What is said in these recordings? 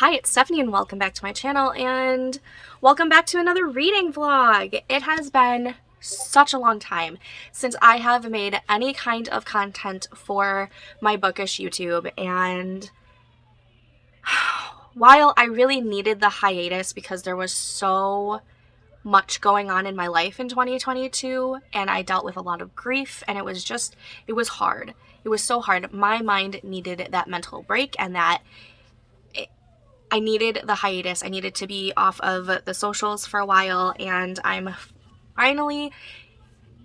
Hi, it's Stephanie and welcome back to my channel and welcome back to another reading vlog. It has been such a long time since I have made any kind of content for my bookish YouTube, and while I really needed the hiatus because there was so much going on in my life in 2022 and I dealt with a lot of grief and it was hard. It was so hard. My mind needed that mental break and I needed the hiatus. I needed to be off of the socials for a while, and I'm finally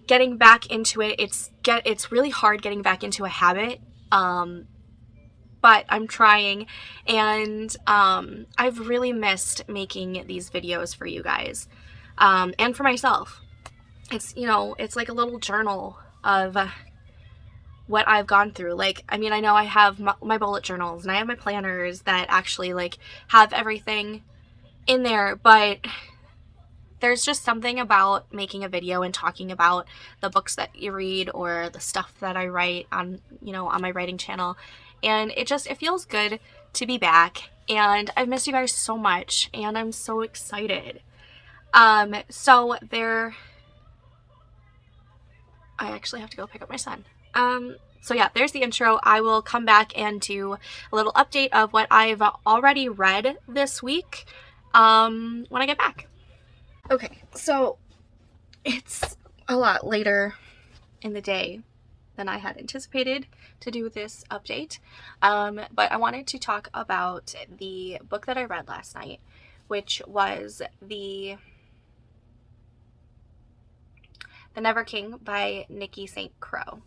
getting back into it. It's really hard getting back into a habit, but I'm trying, and I've really missed making these videos for you guys, and for myself. It's like a little journal of what I've gone through. Like, I mean, I know I have my bullet journals and I have my planners that actually like have everything in there, but there's just something about making a video and talking about the books that you read or the stuff that I write on, on my writing channel. And it feels good to be back, and I've missed you guys so much and I'm so excited. So I actually have to go pick up my son. So yeah, there's the intro. I will come back and do a little update of what I've already read this week when I get back. Okay, so it's a lot later in the day than I had anticipated to do this update, but I wanted to talk about the book that I read last night, which was The Never King by Nikki St. Crow.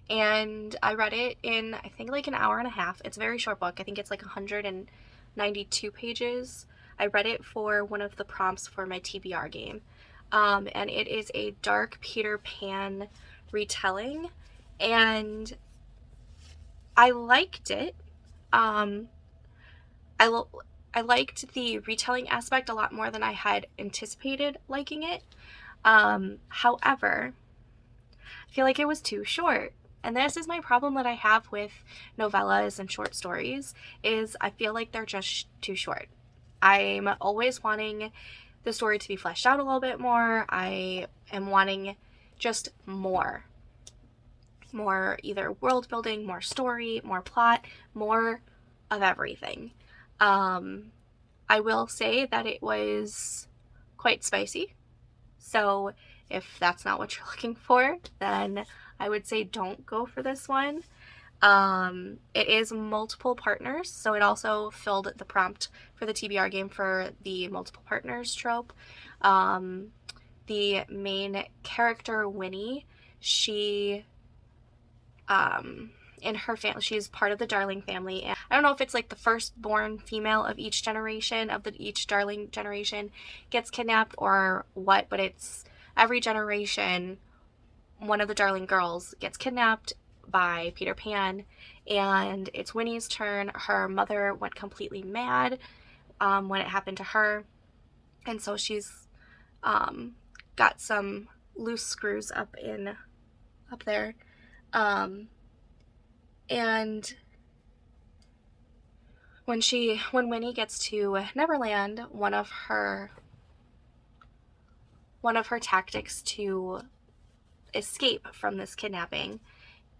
And I read it in, I think, like an hour and a half. It's a very short book. I think it's like 192 pages. I read it for one of the prompts for my TBR game. And it is a dark Peter Pan retelling. And I liked it. I liked the retelling aspect a lot more than I had anticipated liking it. However, I feel like it was too short. And this is my problem that I have with novellas and short stories, is I feel like they're just too short. I'm always wanting the story to be fleshed out a little bit more. I am wanting just more either world building, more story, more plot, more of everything. I will say that it was quite spicy. So if that's not what you're looking for, then I would say don't go for this one. It is multiple partners, so it also filled the prompt for the TBR game for the multiple partners trope. The main character, Winnie, she, in her family, she's part of the Darling family, and I don't know if it's like the firstborn female of each generation, each Darling generation gets kidnapped or what, but it's every generation one of the Darling girls gets kidnapped by Peter Pan, and it's Winnie's turn. Her mother went completely mad when it happened to her, and so she's got some loose screws up there, and when Winnie gets to Neverland, one of her tactics to escape from this kidnapping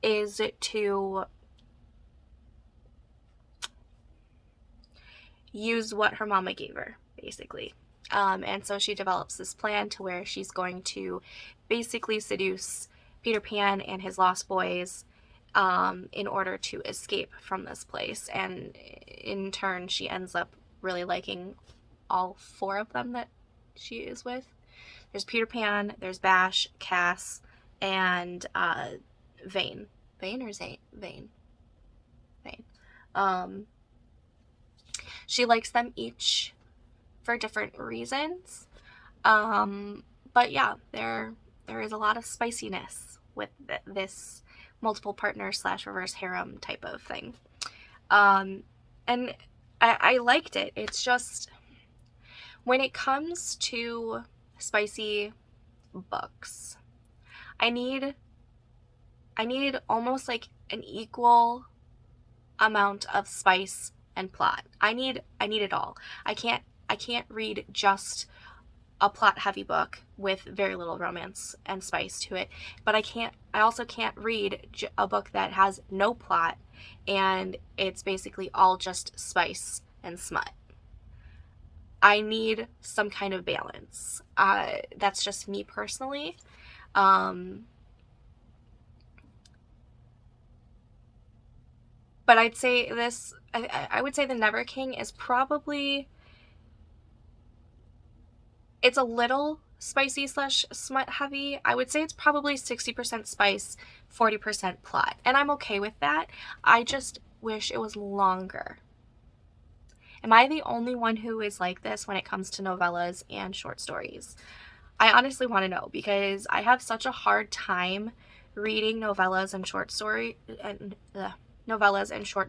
is to use what her mama gave her, basically. And so she develops this plan to where she's going to basically seduce Peter Pan and his lost boys in order to escape from this place. And in turn, she ends up really liking all four of them that she is with. There's Peter Pan, there's Bash, Cass, and Vane. Vane or Zane? Vane. She likes them each for different reasons. But yeah, there is a lot of spiciness with this multiple partner / reverse harem type of thing. And I liked it. It's just, when it comes to spicy books, I need almost like an equal amount of spice and plot. I need it all. I can't read just a plot heavy book with very little romance and spice to it, but I also can't read a book that has no plot and it's basically all just spice and smut. I need some kind of balance. That's just me personally. But I'd say I would say The Never King is probably, it's a little spicy / smut heavy. I would say it's probably 60% spice, 40% plot. And I'm okay with that. I just wish it was longer. Am I the only one who is like this when it comes to novellas and short stories? I honestly want to know, because I have such a hard time reading novellas and short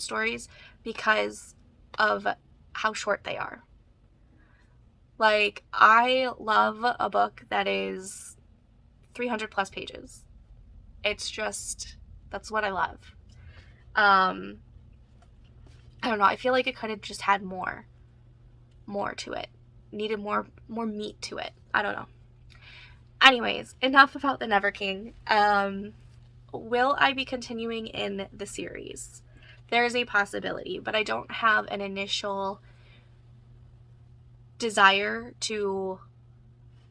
stories because of how short they are. Like, I love a book that is 300 plus pages. It's just, that's what I love. I don't know. I feel like it could have just had more to it. Needed more meat to it. I don't know. Anyways, enough about The Never King. Will I be continuing in the series? There is a possibility, but I don't have an initial desire to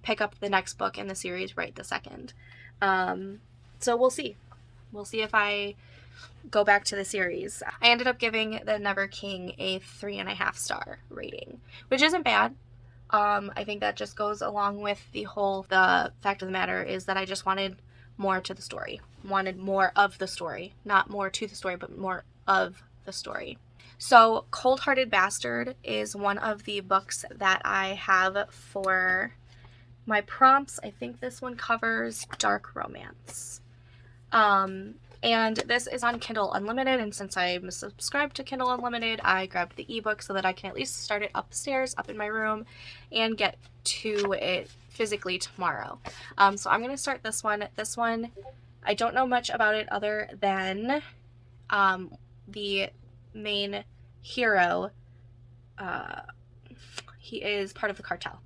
pick up the next book in the series right this second. So we'll see. We'll see if I go back to the series. I ended up giving The Never King a 3.5 star rating, which isn't bad. I think that just goes along with the fact of the matter is that I just wanted more to the story. Wanted more of the story. Not more to the story, but more of the story. So Cold Hearted Bastard is one of the books that I have for my prompts. I think this one covers dark romance. And this is on Kindle Unlimited, and since I'm subscribed to Kindle Unlimited, I grabbed the ebook so that I can at least start it upstairs, up in my room, and get to it physically tomorrow. So I'm going to start this one. This one, I don't know much about it other than the main hero. He is part of the cartel.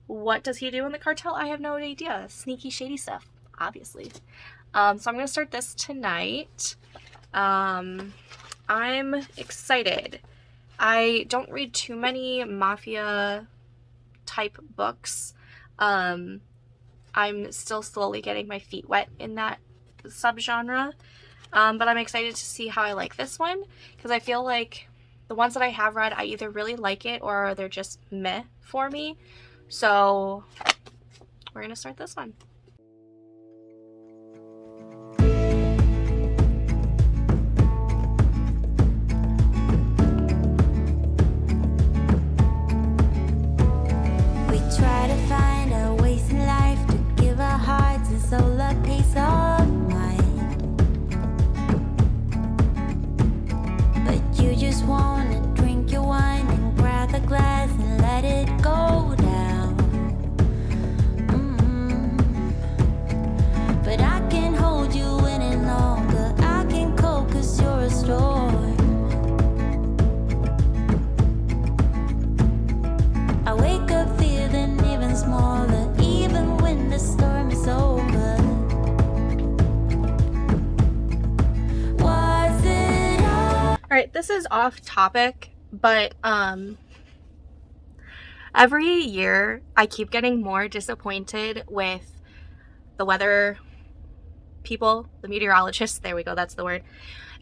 What does he do in the cartel? I have no idea. Sneaky, shady stuff, obviously. So I'm going to start this tonight. I'm excited. I don't read too many mafia type books. I'm still slowly getting my feet wet in that subgenre. But I'm excited to see how I like this one, because I feel like the ones that I have read, I either really like it or they're just meh for me. So we're going to start this one. Try to find our ways in life to give our hearts and soul a peace of mind, but you just wanna drink your wine and grab the glass and let it go down. But I can't hold you any longer. I can cope 'cause you're a storm. I wake up feeling even smaller, even when the storm is over. Was it all? Alright, this is off topic, but every year I keep getting more disappointed with the weather people, the meteorologists, there we go, that's the word,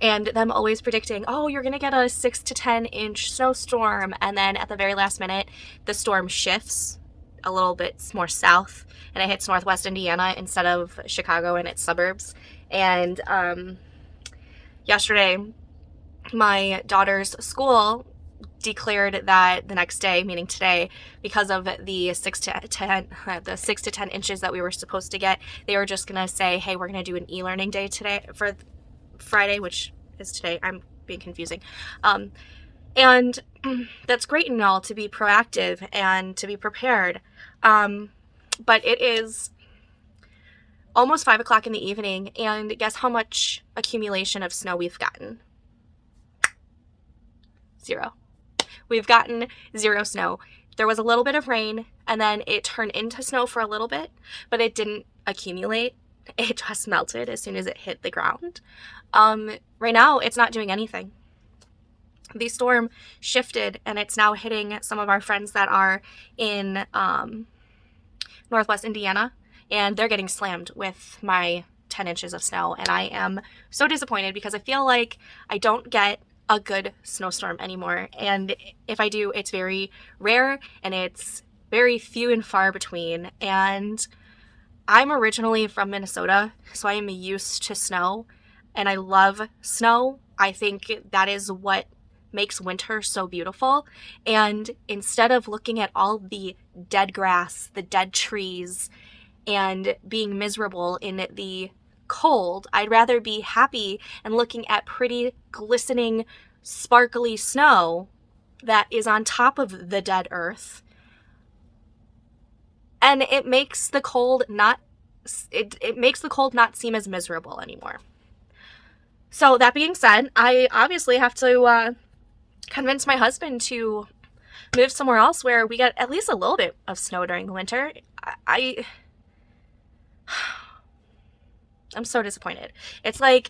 and them always predicting, oh, you're gonna get a 6 to 10 inch snowstorm, and then at the very last minute the storm shifts a little bit more south and it hits northwest Indiana instead of Chicago and its suburbs. And yesterday my daughter's school declared that the next day, meaning today, because of the 6 to 10 inches that we were supposed to get, they were just gonna say, hey, we're gonna do an e-learning day today for Friday, which is today. I'm being confusing. And that's great and all to be proactive and to be prepared. But it is almost 5 o'clock in the evening, and guess how much accumulation of snow we've gotten? Zero. We've gotten zero snow. There was a little bit of rain, and then it turned into snow for a little bit, but it didn't accumulate. It just melted as soon as it hit the ground. Right now, it's not doing anything. The storm shifted, and it's now hitting some of our friends that are in Northwest Indiana, and they're getting slammed with my 10 inches of snow, and I am so disappointed because I feel like I don't get a good snowstorm anymore, and if I do, it's very rare, and it's very few and far between, and I'm originally from Minnesota, so I am used to snow, and I love snow. I think that is what makes winter so beautiful, and instead of looking at all the dead grass, the dead trees, and being miserable in the cold, I'd rather be happy and looking at pretty, glistening, sparkly snow that is on top of the dead earth. And it makes the cold not seem as miserable anymore. So that being said, I obviously have to convince my husband to move somewhere else where we get at least a little bit of snow during the winter. I'm so disappointed. It's like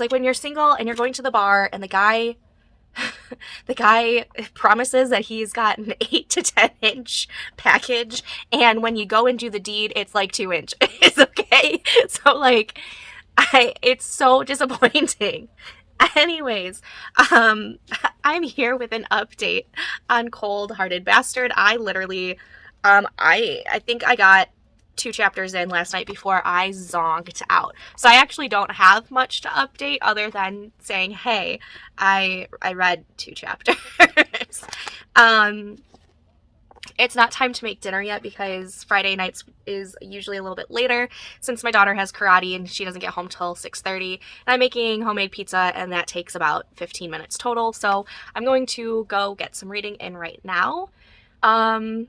when you're single and you're going to the bar and the guy promises that he's got an 8 to 10 inch package, and when you go and do the deed, it's like 2 inches. Okay? So like, it's so disappointing. Anyways, I'm here with an update on Cold Hearted Bastard. I literally, I think I got 2 chapters in last night before I zonked out. So I actually don't have much to update other than saying, hey, I read 2 chapters. It's not time to make dinner yet because Friday nights is usually a little bit later since my daughter has karate and she doesn't get home till 6:30. And I'm making homemade pizza and that takes about 15 minutes total. So I'm going to go get some reading in right now. And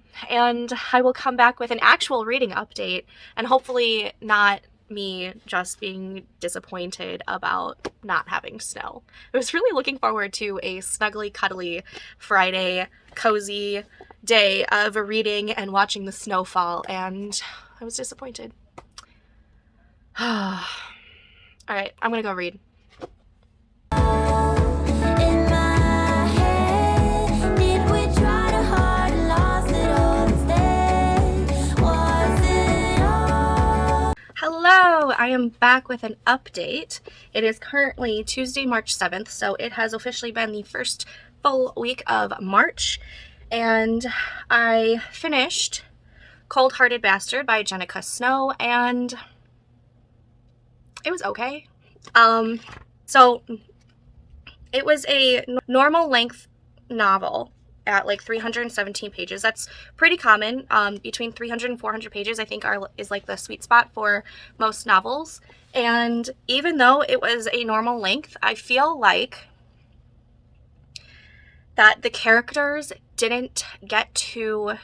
I will come back with an actual reading update and hopefully not me just being disappointed about not having snow. I was really looking forward to a snuggly, cuddly Friday, cozy day of reading and watching the snow fall, and I was disappointed. All right, I'm gonna go read. Hello, I am back with an update. It is currently Tuesday, March 7th, so it has officially been the first full week of March, and I finished Cold Hearted Bastard by Jenica Snow, and it was okay. So it was a normal length novel at like 317 pages. That's pretty common. Between 300 and 400 pages, I think is like the sweet spot for most novels. And even though it was a normal length, I feel like that the characters didn't get to...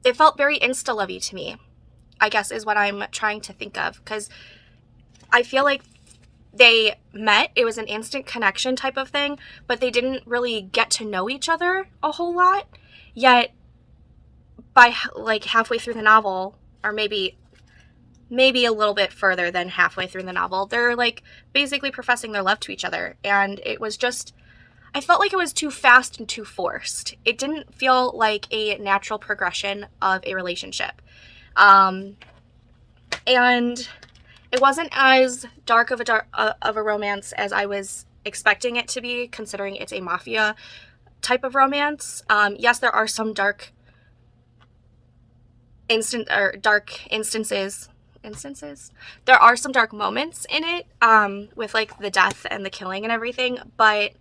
It felt very insta-lovey to me, I guess is what I'm trying to think of. Because I feel like they met, it was an instant connection type of thing, but they didn't really get to know each other a whole lot. Yet, by like halfway through the novel, or maybe a little bit further than halfway through the novel, they're like basically professing their love to each other. And it was just, I felt like it was too fast and too forced. It didn't feel like a natural progression of a relationship. And it wasn't as dark of a romance as I was expecting it to be, considering it's a mafia type of romance. Yes, there are some dark instances. There are some dark moments in it, with like the death and the killing and everything, but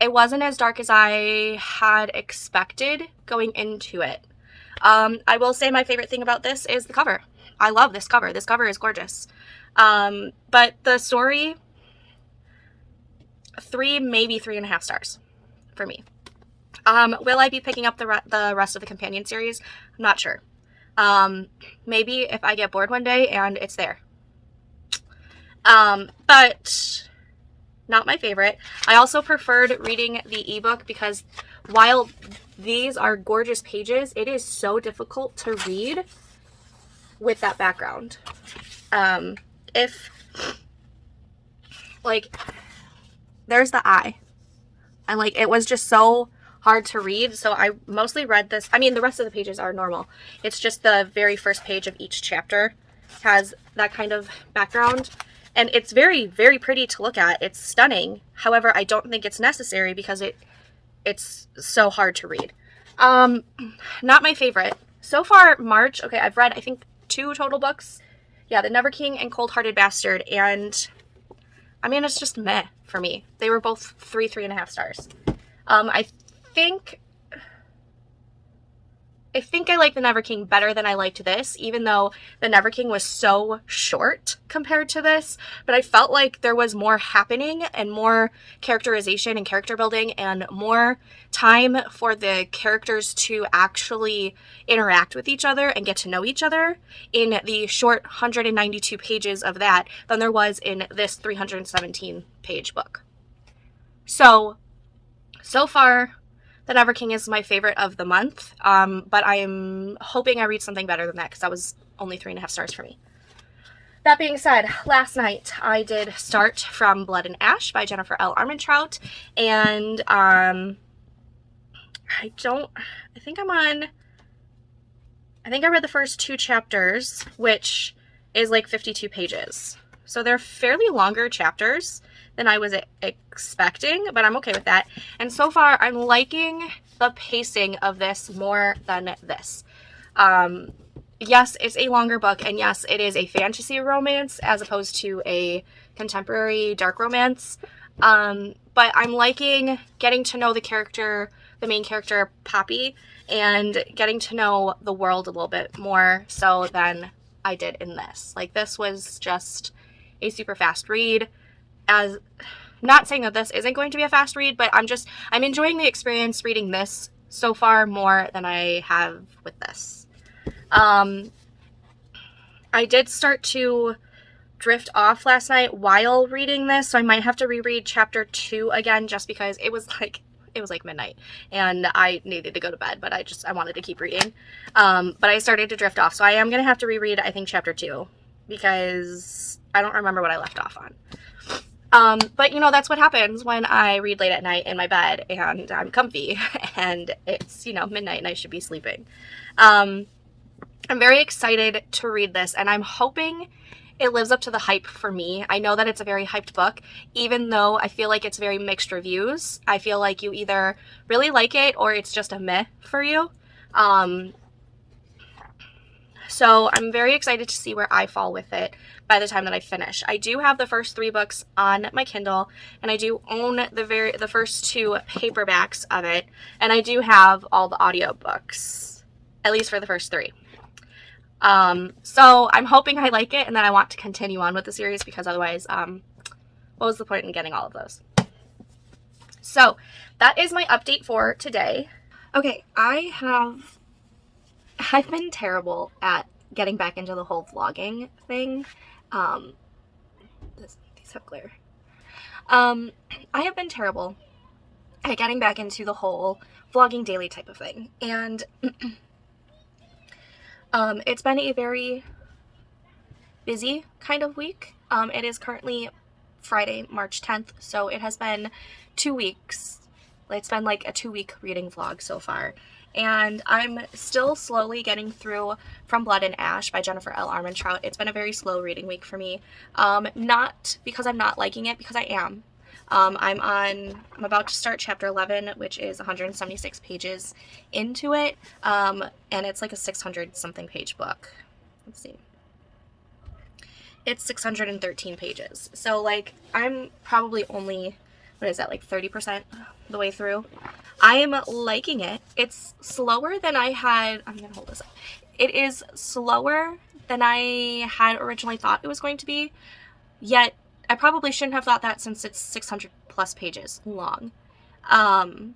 it wasn't as dark as I had expected going into it. I will say my favorite thing about this is the cover. I love this cover. This cover is gorgeous. But the story, 3, maybe 3.5 stars for me. Will I be picking up the rest of the companion series? I'm not sure. Maybe if I get bored one day and it's there. But not my favorite. I also preferred reading the ebook because while these are gorgeous pages, it is so difficult to read with that background. If, like, there's the eye. And, like, it was just so hard to read, so I mostly read this. I mean, the rest of the pages are normal. It's just the very first page of each chapter has that kind of background. And it's very, very pretty to look at. It's stunning. However, I don't think it's necessary because it's so hard to read. Not my favorite. So far, March, okay, I've read, I think, 2 total books. Yeah, The Never King and Cold Hearted Bastard. And, I mean, it's just meh for me. They were both 3.5 stars. I think I like The Never King better than I liked this, even though The Never King was so short compared to this. But I felt like there was more happening and more characterization and character building and more time for the characters to actually interact with each other and get to know each other in the short 192 pages of that than there was in this 317 page book. So far, The Never King is my favorite of the month, but I'm hoping I read something better than that because that was only 3.5 stars for me. That being said, last night I did start From Blood and Ash by Jennifer L. Armentrout, and I think I read the first 2 chapters, which is like 52 pages. So they're fairly longer chapters than I was expecting, but I'm okay with that. And so far, I'm liking the pacing of this more than this. Yes, it's a longer book, and yes, it is a fantasy romance as opposed to a contemporary dark romance. But I'm liking getting to know the main character, Poppy, and getting to know the world a little bit more so than I did in this. Like, this was just a super fast read. As not saying that this isn't going to be a fast read, but I'm enjoying the experience reading this so far more than I have with this. I did start to drift off last night while reading this, so I might have to reread chapter 2 again just because it was like midnight and I needed to go to bed, but I wanted to keep reading. But I started to drift off, so I am going to have to reread, I think, chapter 2 because I don't remember what I left off on. But that's what happens when I read late at night in my bed and I'm comfy and it's, midnight and I should be sleeping. I'm very excited to read this, and I'm hoping it lives up to the hype for me. I know that it's a very hyped book, even though I feel like it's very mixed reviews. I feel like you either really like it or it's just a meh for you. So I'm very excited to see where I fall with it by the time that I finish. I do have the first 3 books on my Kindle, and I do own the first 2 paperbacks of it, and I do have all the audiobooks, at least for the first 3. So I'm hoping I like it and that I want to continue on with the series because otherwise, what was the point in getting all of those? So that is my update for today. Okay, I've been terrible at getting back into the whole vlogging thing. These have glare. I have been terrible at getting back into the whole vlogging daily type of thing. And it's been a very busy kind of week. It is currently Friday, March 10th, so it has been 2 weeks. It's been like a 2-week reading vlog so far. And I'm still slowly getting through From Blood and Ash by Jennifer L. Armentrout. It's been a very slow reading week for me. Not because I'm not liking it, because I am. I'm about to start chapter 11, which is 176 pages into it, and it's like a 600-something page book. Let's see. It's 613 pages. So, like, I'm probably only, what is that, like 30% the way through. I am liking it. It's slower than I'm going to hold this up. It is slower than I had originally thought it was going to be, yet I probably shouldn't have thought that since it's 600 plus pages long. I'm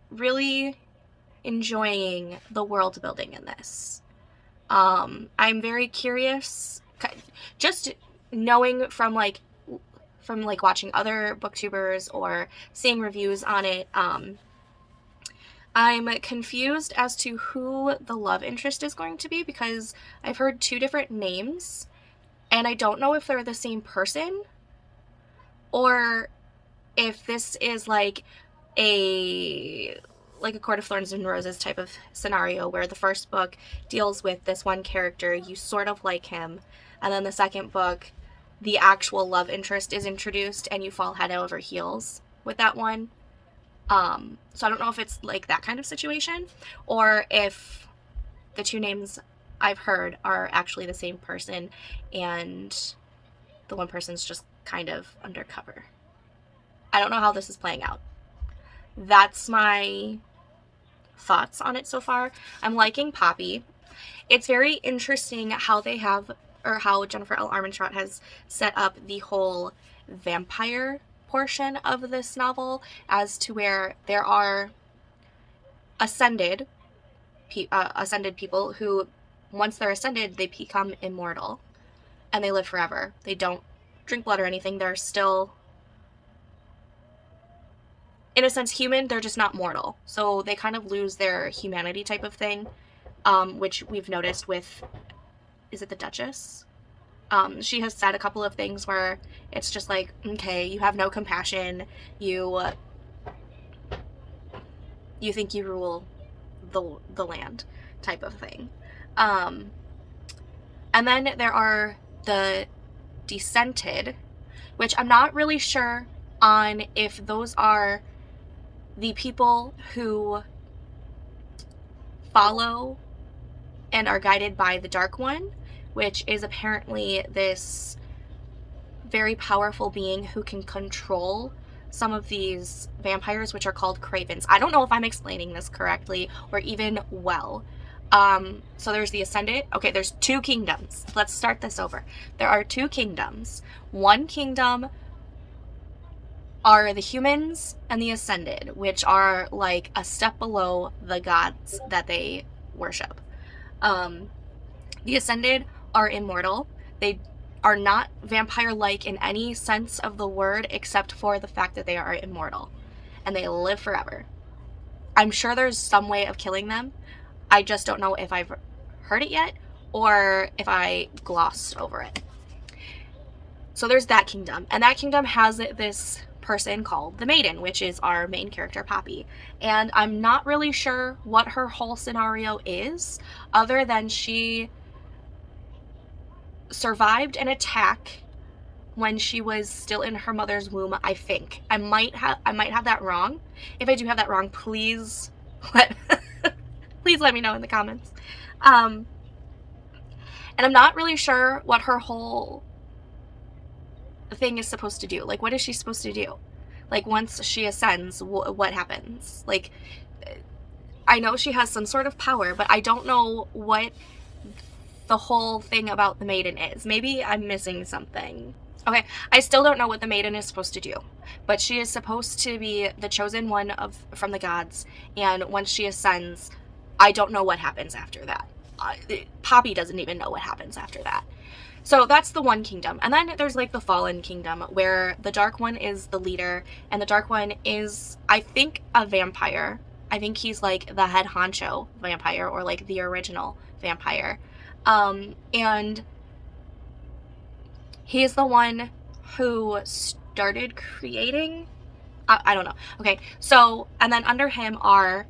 really enjoying the world building in this. I'm very curious just knowing from like watching other booktubers or seeing reviews on it, I'm confused as to who the love interest is going to be, because I've heard 2 different names and I don't know if they're the same person or if this is like a Court of Thorns and Roses type of scenario where the first book deals with this one character, you sort of like him, and then the second book the actual love interest is introduced and you fall head over heels with that one. So I don't know if it's like that kind of situation or if the 2 names I've heard are actually the same person and the one person's just kind of undercover. I don't know how this is playing out. That's my thoughts on it so far. I'm liking Poppy. It's very interesting how they have, or how Jennifer L. Armentrout has set up the whole vampire portion of this novel, as to where there are ascended people who, once they're ascended, they become immortal and they live forever. They don't drink blood or anything. They're still, in a sense, human. They're just not mortal. So they kind of lose their humanity type of thing, which we've noticed with, is it the Duchess? She has said a couple of things where it's just like, okay, you have no compassion, you think you rule the land type of thing. And then there are the Descented, which I'm not really sure on if those are the people who follow and are guided by the Dark One, which is apparently this very powerful being who can control some of these vampires, which are called cravens. I don't know if I'm explaining this correctly or even well. So there's the Ascended. Okay, there's 2 kingdoms. Let's start this over. There are 2 kingdoms. One kingdom are the humans and the Ascended, which are like a step below the gods that they worship. The Ascended are immortal. They are not vampire-like in any sense of the word, except for the fact that they are immortal and they live forever. I'm sure there's some way of killing them. I just don't know if I've heard it yet or if I glossed over it. So there's that kingdom, and that kingdom has this person called the Maiden, which is our main character, Poppy. And I'm not really sure what her whole scenario is, other than she survived an attack when she was still in her mother's womb, I think. I might have that wrong. If I do have that wrong, please let me know in the comments. And I'm not really sure what her whole thing is supposed to do. Like, what is she supposed to do? Like, once she ascends, what happens? Like, I know she has some sort of power, but I don't know what the whole thing about the Maiden is. Maybe I'm missing something. Okay, I still don't know what the Maiden is supposed to do, but she is supposed to be the chosen one from the gods, and once she ascends, I don't know what happens after that. Poppy doesn't even know what happens after that. So that's the one kingdom. And then there's like the Fallen Kingdom, where the Dark One is the leader, and the Dark One is, I think, a vampire. I think he's like the head honcho vampire, or like the original vampire. And he is the one who started creating, I don't know. Okay, so, and then under him are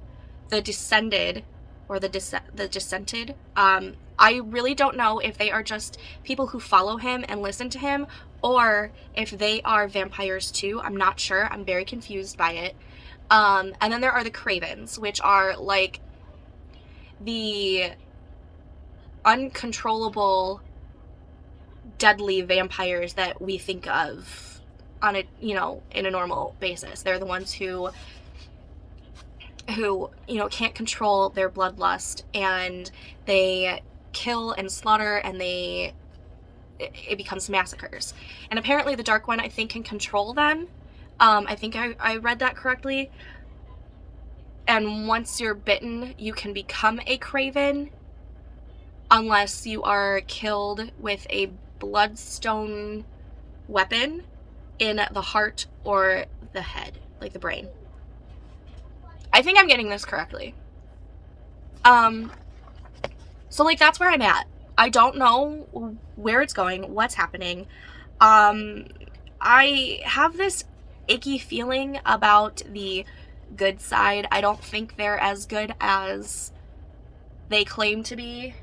the Descended, or the Descented. I really don't know if they are just people who follow him and listen to him, or if they are vampires too. I'm not sure. I'm very confused by it. And then there are the Cravens, which are like the uncontrollable, deadly vampires that we think of on a, in a normal basis. They're the ones who can't control their bloodlust, and they kill and slaughter, and it becomes massacres. And apparently the Dark One, I think, can control them. I think I read that correctly. And once you're bitten, you can become a Craven. unless you are killed with a bloodstone weapon in the heart or the head, like the brain. I think I'm getting this correctly. So like that's where I'm at. I don't know where it's going, what's happening. I have this icky feeling about the good side. I don't think they're as good as they claim to be.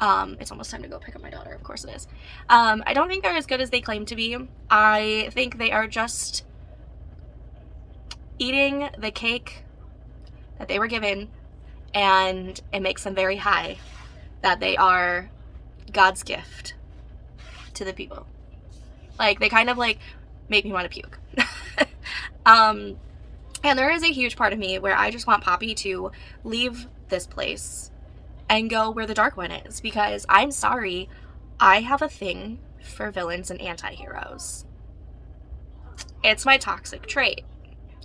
It's almost time to go pick up my daughter. Of course it is. I don't think they're as good as they claim to be. I think they are just eating the cake that they were given, and it makes them very high that they are God's gift to the people. Like, they kind of like make me want to puke. And there is a huge part of me where I just want Poppy to leave this place and go where the Dark One is, because I'm sorry, I have a thing for villains and anti-heroes. It's my toxic trait.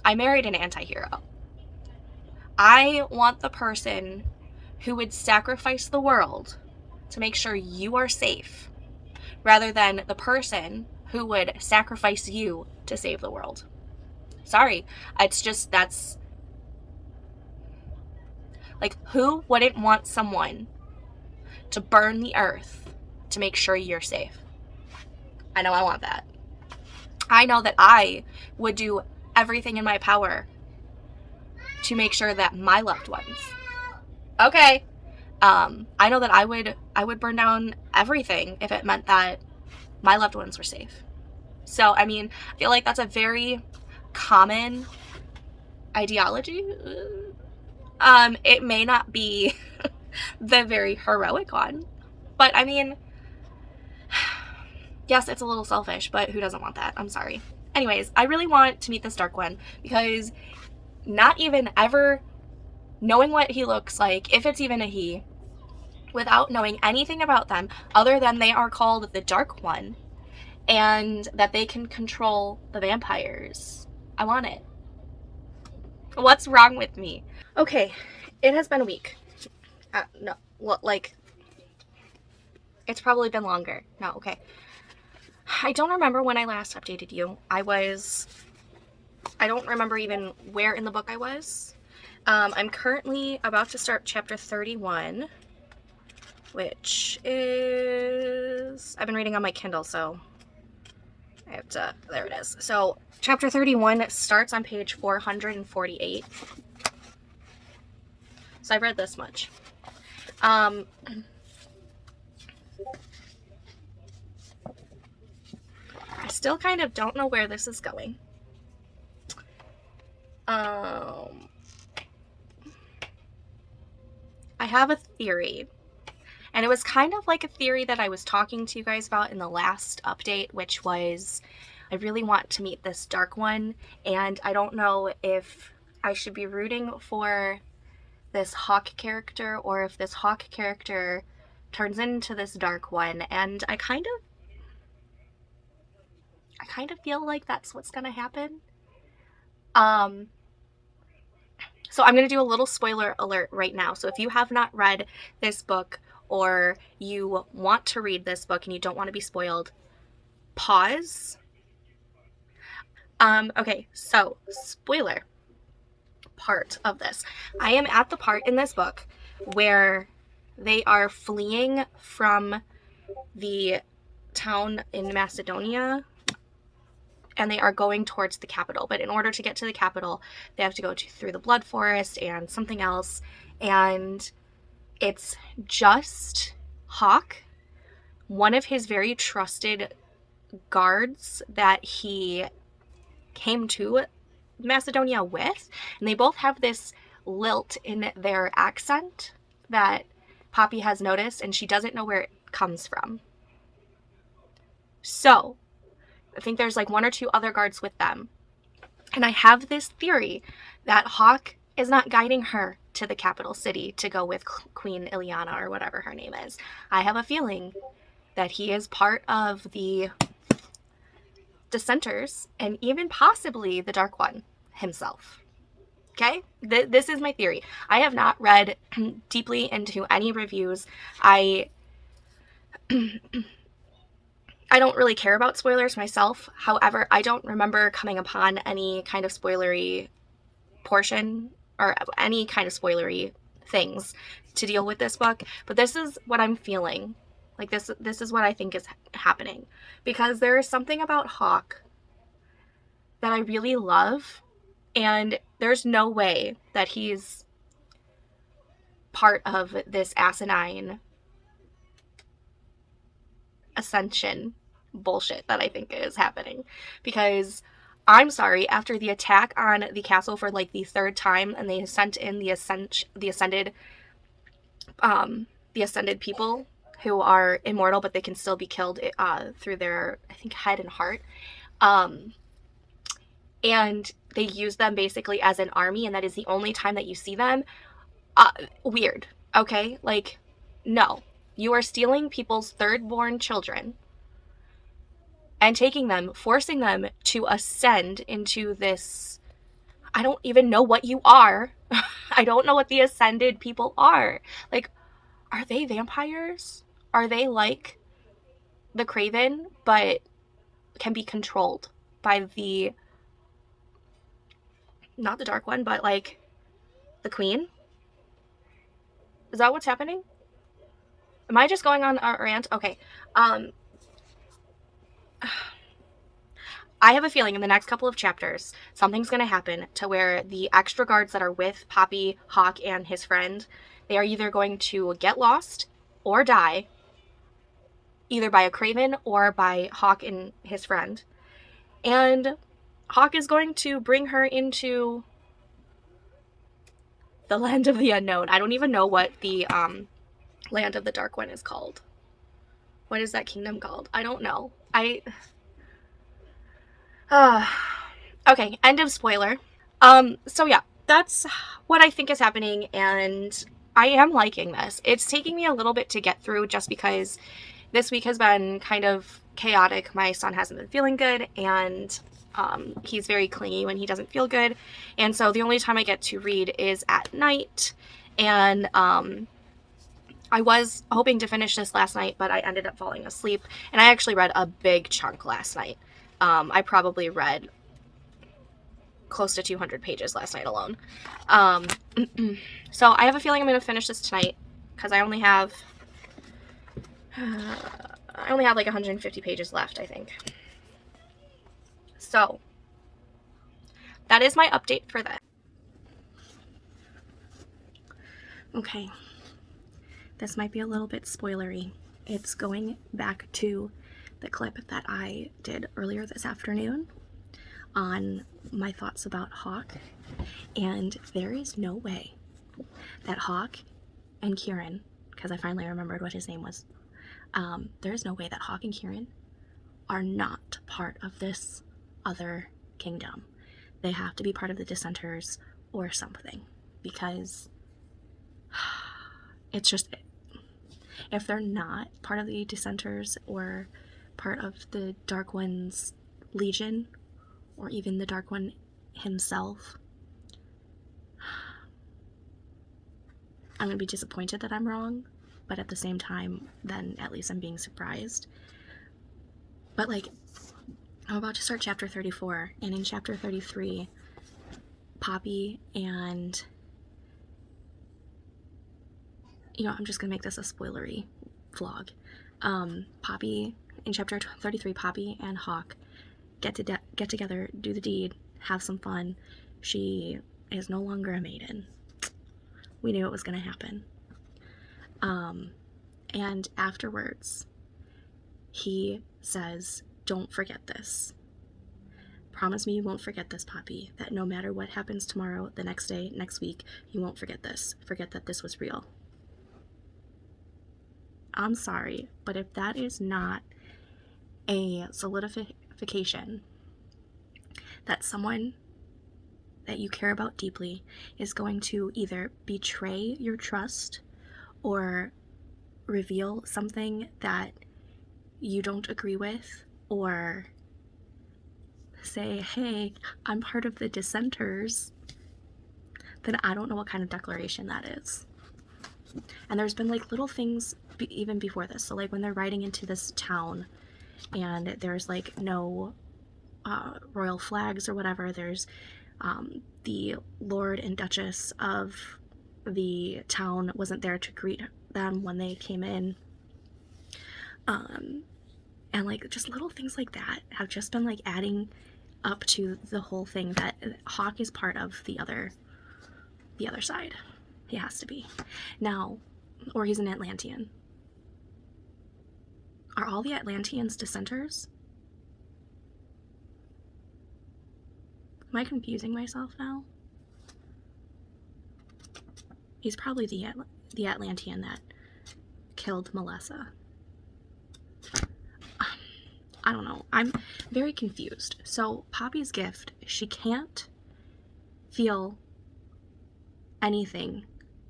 I married an anti-hero. I want the person who would sacrifice the world to make sure you are safe, rather than the person who would sacrifice you to save the world. Sorry, it's just, that's like, who wouldn't want someone to burn the earth to make sure you're safe? I know I want that. I know that I would do everything in my power to make sure that my loved ones, okay, I know that I would burn down everything if it meant that my loved ones were safe. So, I mean, I feel like that's a very common ideology. It may not be the very heroic one, but I mean, yes, it's a little selfish, but who doesn't want that? I'm sorry. Anyways, I really want to meet this Dark One, because not even ever knowing what he looks like, if it's even a he, without knowing anything about them other than they are called the Dark One and that they can control the vampires, I want it. What's wrong with me? Okay, it has been a week. No, well, like, it's probably been longer. No, okay. I don't remember when I last updated you. I don't remember even where in the book I was. I'm currently about to start chapter 31, which is, I've been reading on my Kindle, so I have to, there it is. So chapter 31 starts on page 448. So I've read this much. I still kind of don't know where this is going. I have a theory, and it was kind of like a theory that I was talking to you guys about in the last update, which was, I really want to meet this Dark One, and I don't know if I should be rooting for this Hawk character or if this Hawk character turns into this Dark One, and I kind of feel like that's what's gonna happen. So I'm going to do a little spoiler alert right now. So if you have not read this book, or you want to read this book and you don't want to be spoiled, pause. Okay, so spoiler part of this. I am at the part in this book where they are fleeing from the town in Macedonia, and they are going towards the capital. But in order to get to the capital, they have to go through the Blood Forest and something else. And it's just Hawk, one of his very trusted guards that he came to Macedonia with. And they both have this lilt in their accent that Poppy has noticed, and she doesn't know where it comes from. So I think there's like one or two other guards with them. And I have this theory that Hawk is not guiding her to the capital city to go with Queen Ileana or whatever her name is. I have a feeling that he is part of the dissenters and even possibly the Dark One himself. Okay? This is my theory. I have not read deeply into any reviews. I I don't really care about spoilers myself. However, I don't remember coming upon any kind of spoilery portion or any kind of spoilery things to deal with this book, but this is what I'm feeling. Like this is what I think is happening, because there is something about Hawk that I really love, and there's no way that he's part of this asinine ascension bullshit that I think is happening. Because I'm sorry, after the attack on the castle for like the third time, and they sent in the ascended people who are immortal, but they can still be killed through their, I think, head and heart, and they use them basically as an army, and that is the only time that you see them. Weird. Okay, like, no, you are stealing people's third-born children and taking them, forcing them to ascend into this. I don't even know what you are. I don't know what the ascended people are. Like, are they vampires? Are they like the Craven, but can be controlled by the, not the Dark One, but like the Queen? Is that what's happening? Am I just going on a rant? Okay. I have a feeling in the next couple of chapters, something's going to happen to where the extra guards that are with Poppy, Hawk, and his friend, they are either going to get lost or die, either by a Craven or by Hawk and his friend. And Hawk is going to bring her into the land of the unknown. I don't even know what the land of the Dark One is called. What is that kingdom called? I don't know. Okay, end of spoiler. So yeah, that's what I think is happening, and I am liking this. It's taking me a little bit to get through just because this week has been kind of chaotic. My son hasn't been feeling good, and he's very clingy when he doesn't feel good, and so the only time I get to read is at night. And I was hoping to finish this last night, but I ended up falling asleep, and I actually read a big chunk last night. I probably read close to 200 pages last night alone. So I have a feeling I'm going to finish this tonight, because I only have like 150 pages left, I think. So that is my update for that. Okay. This might be a little bit spoilery. It's going back to the clip that I did earlier this afternoon on my thoughts about Hawk. And there is no way that Hawk and Kieran, because I finally remembered what his name was, there is no way that Hawk and Kieran are not part of this other kingdom. They have to be part of the dissenters or something, because it's just, if they're not part of the dissenters or part of the Dark One's legion, or even the Dark One himself, I'm going to be disappointed that I'm wrong, but at the same time, then at least I'm being surprised. But like, I'm about to start chapter 34, and in chapter 33, Poppy and, I'm just going to make this a spoilery vlog. Poppy, in chapter 33, Poppy and Hawk get together, do the deed, have some fun. She is no longer a maiden. We knew it was going to happen. And afterwards, he says, "Don't forget this. Promise me you won't forget this, Poppy, that no matter what happens tomorrow, the next day, next week, you won't forget this. Forget that this was real." I'm sorry, but if that is not a solidification that someone that you care about deeply is going to either betray your trust or reveal something that you don't agree with, or say, "Hey, I'm part of the dissenters," then I don't know what kind of declaration that is. And there's been like little things even before this. So like when they're riding into this town and there's like no royal flags or whatever, there's the Lord and Duchess of the town wasn't there to greet them when they came in. And like just little things like that have just been like adding up to the whole thing that Hawke is part of the other side. He has to be. Now, or he's an Atlantean. Are all the Atlanteans dissenters? Am I confusing myself now? He's probably the Atlantean that killed Melissa. I don't know. I'm very confused. So Poppy's gift, she can't feel anything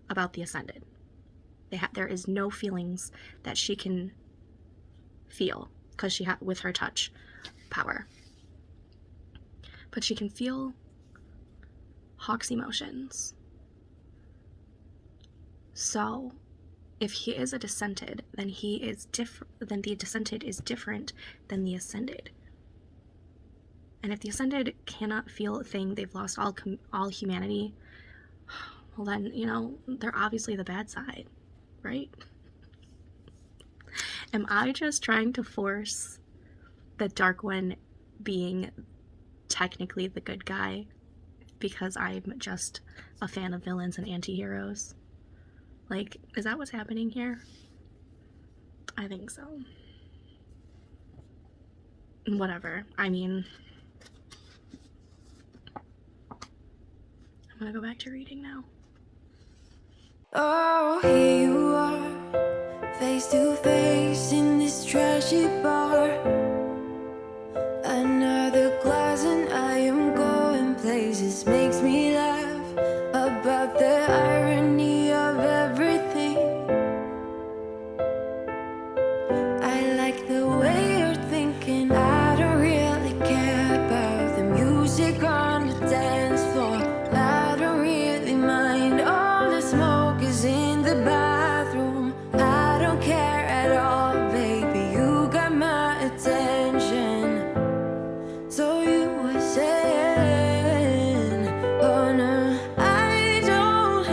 about the Ascended. There is no feelings that she can feel because she with her touch power. But she can feel Hawke's emotions. So if he is a dissented, then he is different. Then the dissented is different than the ascended. And if the ascended cannot feel a thing, they've lost all humanity. Well, then they're obviously the bad side, right? Am I just trying to force the Dark One being technically the good guy because I'm just a fan of villains and anti-heroes? Like, is that what's happening here? I think so. Whatever. I mean, I'm gonna go back to reading now. Oh, here you are, face to face in this trashy bar. Another glass and I am going places. Makes me laugh about the irony of everything. I like the way you're thinking. I don't really care about the music on the dance floor. I don't really mind all the smoke is in the bathroom. I don't care at all, baby. You got my attention. So you were saying, oh no, I don't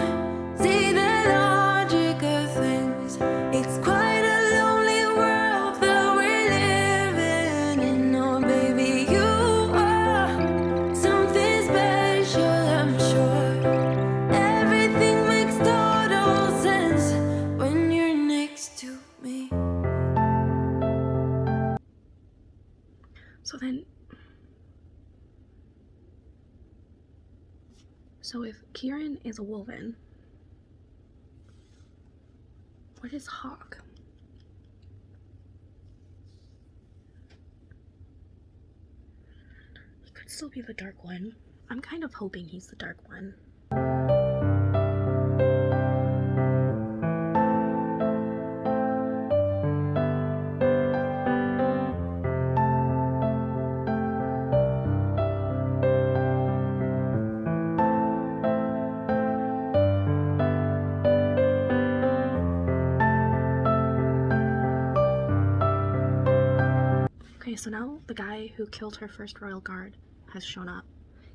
see the logic of things. It's quite a lonely world that we're living in. Oh baby, you are something special, I'm sure. Everything makes total sense when you're next to me. So if Kieran is a Wolven, what is Hawke? He could still be the Dark One. I'm kind of hoping he's the Dark One. Okay, so now the guy who killed her first royal guard has shown up.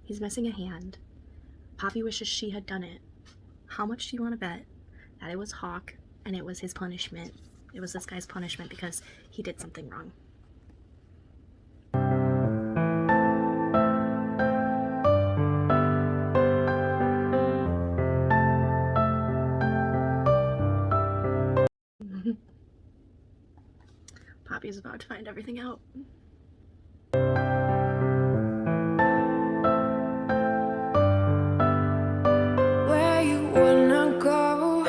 He's missing a hand. Poppy wishes she had done it. How much do you want to bet that it was Hawke and it was his punishment? It was this guy's punishment because he did something wrong. Poppy's about to find everything out. Where you wanna go?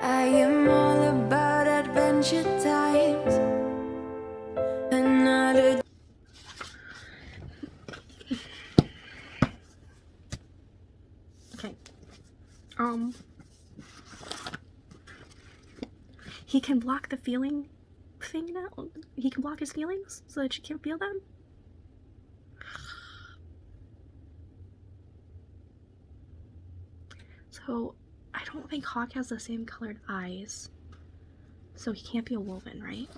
I am all about adventure times. Another Okay. He can block the feeling thing now. He can block his feelings so that you can't feel them. So I don't think Hawke has the same colored eyes. So he can't be a Wolven, right?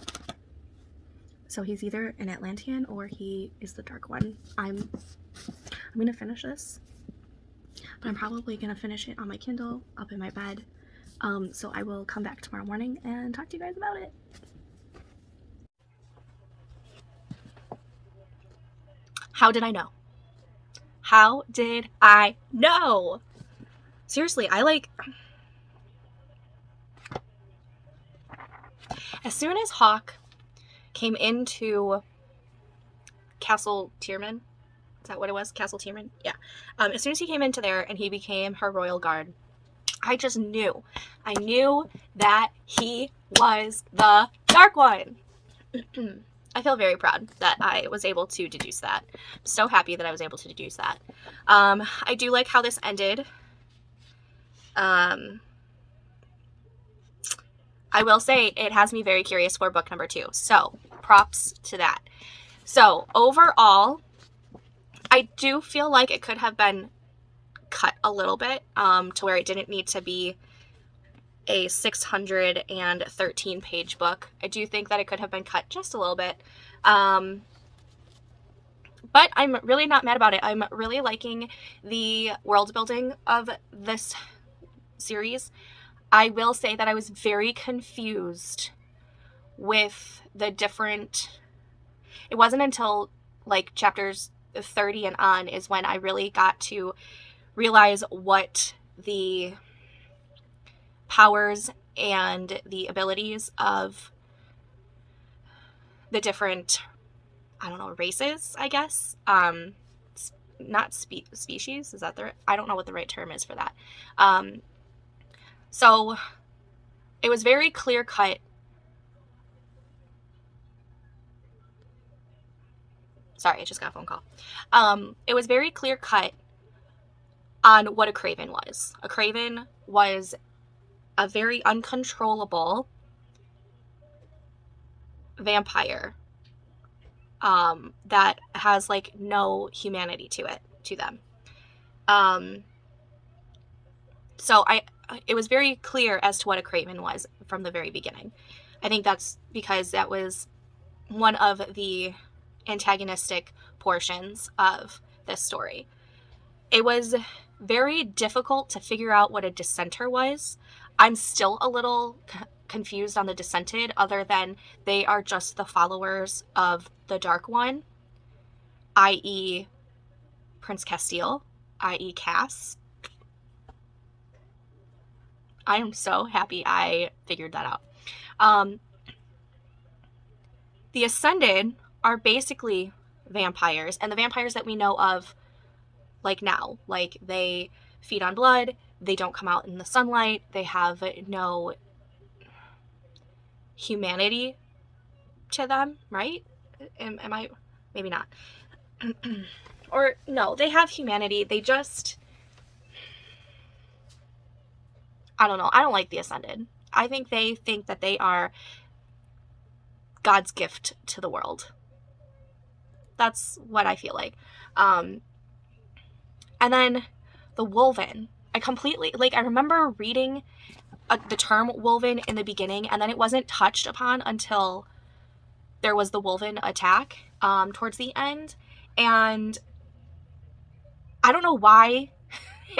So he's either an Atlantean or he is the Dark One. I'm gonna finish this, but I'm probably gonna finish it on my Kindle up in my bed. So I will come back tomorrow morning and talk to you guys about it. How did I know? How did I know? Seriously, as soon as Hawk came into Castle Tierman, is that what it was? Castle Tierman? Yeah. As soon as he came into there and he became her royal guard, I just knew. I knew that he was the Dark One. I feel very proud that I was able to deduce that. I'm so happy that I was able to deduce that. I do like how this ended. I will say it has me very curious for book number 2. So props to that. So overall, I do feel like it could have been cut a little bit to where it didn't need to be a 613 page book. I do think that it could have been cut just a little bit. But I'm really not mad about it. I'm really liking the world building of this series. I will say that I was very confused with the different... It wasn't until like chapters 30 and on is when I really got to realize what the powers and the abilities of the different, I don't know, races, I guess. Not species, is that I don't know what the right term is for that. So it was very clear cut. Sorry, I just got a phone call. It was very clear cut on what a Craven was. A Craven was a very uncontrollable vampire that has like no humanity to them. So it was very clear as to what a Craven was from the very beginning. I think that's because that was one of the antagonistic portions of this story. It was very difficult to figure out what a dissenter was. I'm still a little confused on the dissented, other than they are just the followers of the Dark One, i.e. Prince Castile, i.e. Cass. I am so happy I figured that out. The Ascended are basically vampires, and the vampires that we know of like now, like they feed on blood, they don't come out in the sunlight, they have no humanity to them, right? Am I? Maybe not. Or no, they have humanity, they just... I don't know. I don't like the Ascended. I think they think that they are God's gift to the world. That's what I feel like. And then the Wolven. I remember reading the term Wolven in the beginning, and then it wasn't touched upon until there was the Wolven attack towards the end. And I don't know why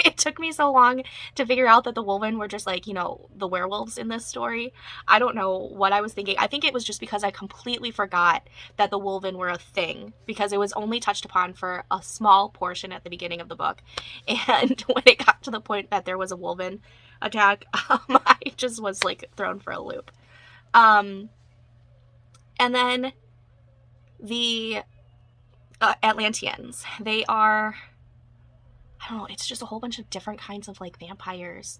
it took me so long to figure out that the Wolven were just like, you know, the werewolves in this story. I don't know what I was thinking. I think it was just because I completely forgot that the Wolven were a thing, because it was only touched upon for a small portion at the beginning of the book. And when it got to the point that there was a Wolven attack, I just was like thrown for a loop. And then the Atlanteans, they are... I don't know, it's just a whole bunch of different kinds of like vampires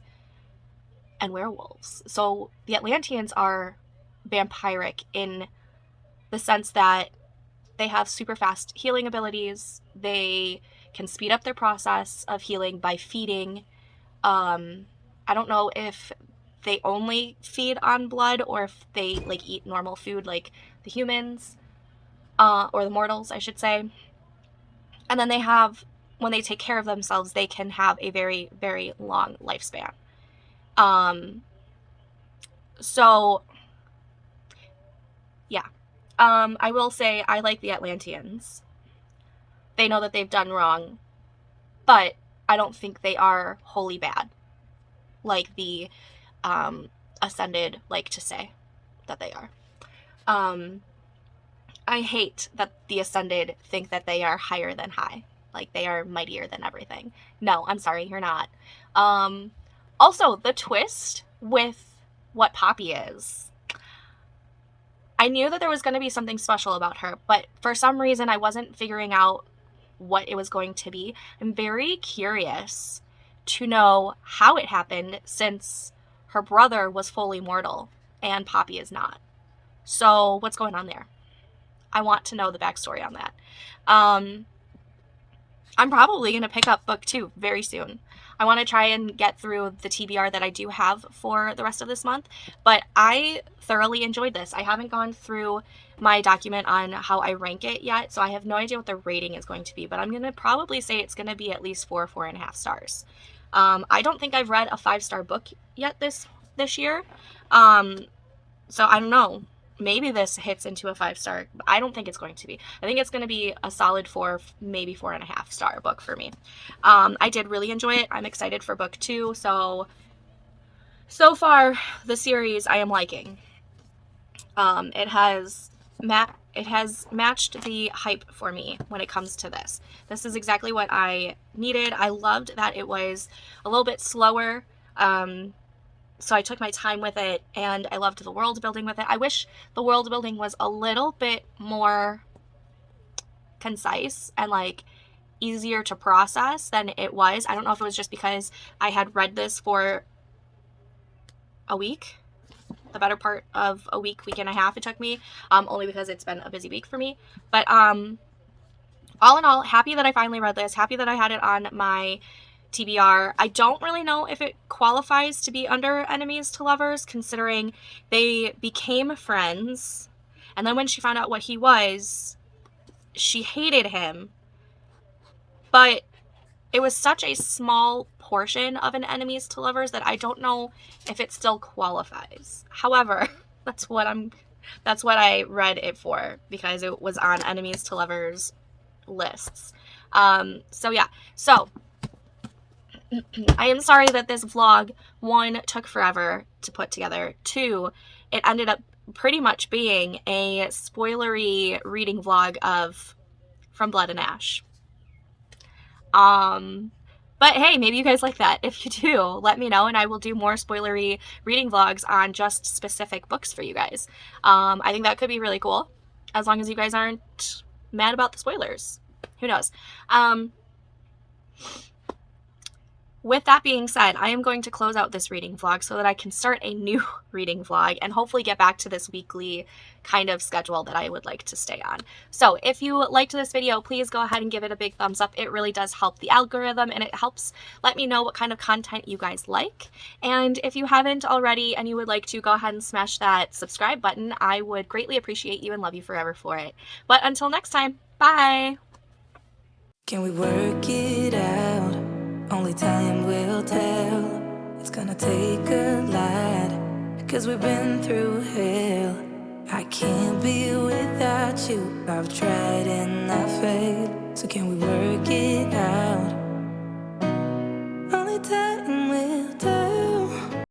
and werewolves. So the Atlanteans are vampiric in the sense that they have super fast healing abilities. They can speed up their process of healing by feeding. I don't know if they only feed on blood or if they like eat normal food like the humans, or the mortals, I should say. And then they have, when they take care of themselves, they can have a very, very long lifespan. So I will say I like the Atlanteans. They know that they've done wrong, but I don't think they are wholly bad, like the Ascended like to say that they are. I hate that the Ascended think that they are higher than high, like they are mightier than everything. No, I'm sorry, you're not. Also, the twist with what Poppy is. I knew that there was going to be something special about her, but for some reason I wasn't figuring out what it was going to be. I'm very curious to know how it happened, since her brother was fully mortal and Poppy is not. So what's going on there? I want to know the backstory on that. I'm probably going to pick up book 2 very soon. I want to try and get through the TBR that I do have for the rest of this month, but I thoroughly enjoyed this. I haven't gone through my document on how I rank it yet, so I have no idea what the rating is going to be, but I'm going to probably say it's going to be at least 4.5 stars. I don't think I've read a 5-star book yet this year, so I don't know. Maybe this hits into a 5-star, but I don't think it's going to be. I think it's going to be a solid 4, maybe 4.5 star book for me. I did really enjoy it. I'm excited for book 2. So far, the series I am liking. It has matched the hype for me when it comes to this. This is exactly what I needed. I loved that it was a little bit slower. So I took my time with it, and I loved the world building with it. I wish the world building was a little bit more concise and like easier to process than it was. I don't know if it was just because I had read this for a week, the better part of a week and a half it took me, only because it's been a busy week for me. But all in all, happy that I finally read this, happy that I had it on my TBR. I don't really know if it qualifies to be under enemies to lovers, considering they became friends, and then when she found out what he was, she hated him. But it was such a small portion of an enemies to lovers that I don't know if it still qualifies. However, that's what I read it for, because it was on enemies to lovers lists. So yeah. So I am sorry that this vlog, 1, took forever to put together. 2, it ended up pretty much being a spoilery reading vlog of From Blood and Ash. But hey, maybe you guys like that. If you do, let me know, and I will do more spoilery reading vlogs on just specific books for you guys. I think that could be really cool, as long as you guys aren't mad about the spoilers. Who knows? With that being said, I am going to close out this reading vlog so that I can start a new reading vlog and hopefully get back to this weekly kind of schedule that I would like to stay on. So if you liked this video, please go ahead and give it a big thumbs up. It really does help the algorithm, and it helps let me know what kind of content you guys like. And if you haven't already and you would like to, go ahead and smash that subscribe button. I would greatly appreciate you and love you forever for it. But until next time, bye! Can we work it out? Only time will tell. It's gonna take a lot, 'cause we've been through hell. I can't be without you. I've tried and I failed. So can we work it out?